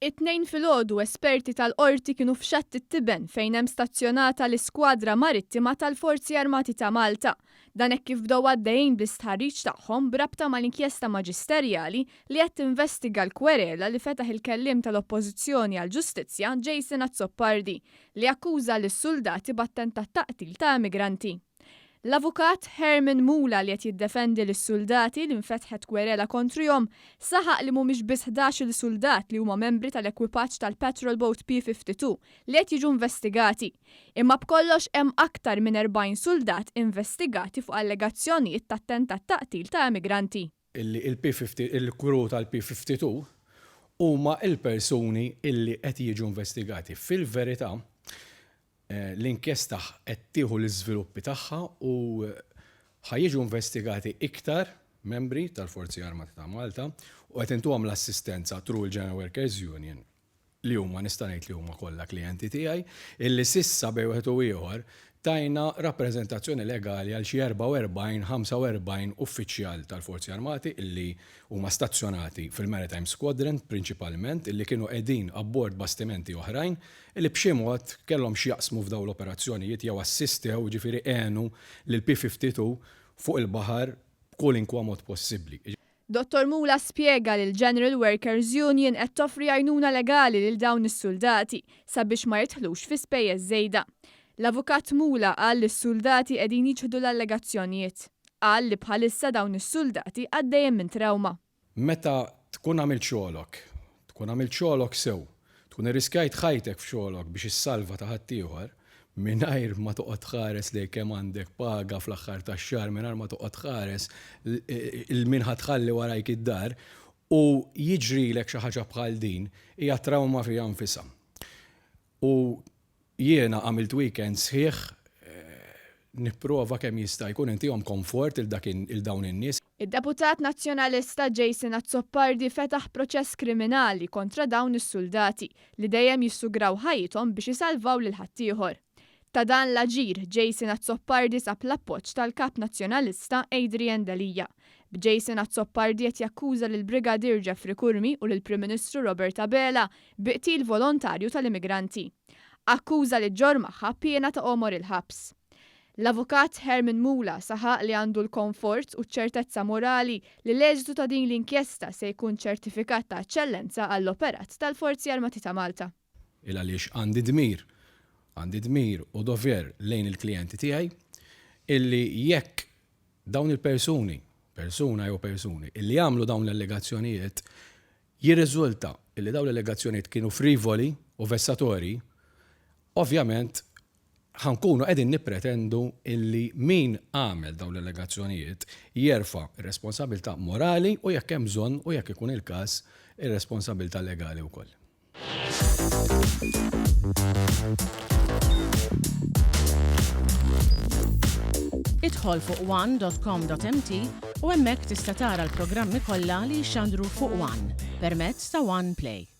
It-tnejn filgħodu esperti tal-qorti kienu f'Xatt it-Tiben fejn hemm stazzjonata l-Iskwadra Marittima tal-Forzi Armati ta' Malta. Dan hekk kif bdew għaddejjin bl-istħarriġ tagħhom b'rabta mal-inkjesta maġisterjali li qed tinvestiga l-kwerela li fetaħ il-kelliem tal-Oppożizzjoni għall-Ġustizzja Jason Azzopardi li akkuża lis-suldati b'attentat taqtil ta' immigranti. L-avukat Herman Mula li qed jiddefendi lis-suldati li nfetħet kwerela kontrihom saħaq li mhumiex biss 11 soldat li huma membri tal-ekwipaġġ tal-Patrol Boat P-52 li qed jiġu investigati. Imma b'kollox hemm aktar minn 40 soldat investigati fuq allegazzjonijiet ta' attentat taqtil ta' immigranti. Il-kru tal-P-52 huma il-persuni illi qed jiġu investigati. Fil-verità, l-inkjesta qed tieħu l-iżviluppi tagħha u ħajjiġu investigati iktar membri tal-Forzi Armati ta' Malta u qed intuhom l-assistenza through il-General Workers Union li huma nista' ngħid li huma kollha klijenti tiegħi illi sissa bejn wieħed u ieħor tajna rappreżentazzjoni legali għal xi 45 uffiċjal tal-Forzi Armati illi huma stazzjonati fil-Maritime Squadron prinċipalment illi kienu qegħdin abbord bastimenti oħrajn illi b'xi mod kellhom xi jaqsmu f'dawn l-operazzjonijiet jew assistew ġifieri għenu lil P-52 fuq il-baħar b'kwalinkwa mod possibbli. Dottor Mula spjega li l-General Workers Union qed toffri għajnuna legali lil dawn is-suldati sabiex ma jidħlux fi spejjeż żejda. L-avukat Mula qal li s-suldati qegħdin jiġħdu l-allegazzjonijiet. Qal li bħalissa dawn is-suldati għaddejjem minn trauma. Meta tkun għamilt xogħolok sew, tkun irriskajt ħajtek f'xogħolok biex issalva ta' ħaddieħor mingħajr ma toqgħod tħares li kemm għandek paga fl-aħħar tax-xahar mingħajr ma toqgħod tħares il-min ħadħalli warajk id-dar u jiġrilek xi ħaġa bħal din hija trauma fiha nfisha. U jiena għamilt weekend sħiħ nipprova kemm jista' jkun intihom komfort il-dawn in-nies. Id-Deputat Nazzjonalista Jason Azzopardi fetaħ proċess kriminali kontra dawn is-suldati li dejjem jissugraw ħajjithom biex isalvaw lil ħaddieħor. Ta' dan l-aġir Jason Azzopardi sab l-appoġġ tal-Kap Nazzjonalista Adrian Dalija. B'Jason Azzopardi qed jakkuża lil Brigadier Jeffrey Kurmi u lil Prim Ministru Robert Abela biqtil volontarju tal-immigranti. Akkuża li ġor magħha pjena ta' omor il-ħabs. L-avukat Herman Mula saħaq li għandu l-komfort u ċertezza morali li l-eżitu ta' din l-inkjesta se jkun ċertifikat ta' eċċellenza għall-operat tal-Forzi Armati ta' Malta. Għaliex għandi dmir u dover lejn il-klijenti tiegħi illi jekk dawn il-persuni, persuna jew persuni, illi jagħmlu dawn l-allegazzjonijiet jirriżulta illi dawn l-allegazzjonijiet kienu frivoli u vessatorji, ovvjament ħankunu qegħdin nippretendu illi min għamel dawn l-allegazzjonijiet jerfa' ir-responsabilità morali u jekk hemm bżonn u jekk ikun il-każ ir-responsabilità legali wkoll. Idħol fuq one.com.mt u hemmhekk tista' tara l-programmi kollha li jxandru fuq One permezz ta' One Play.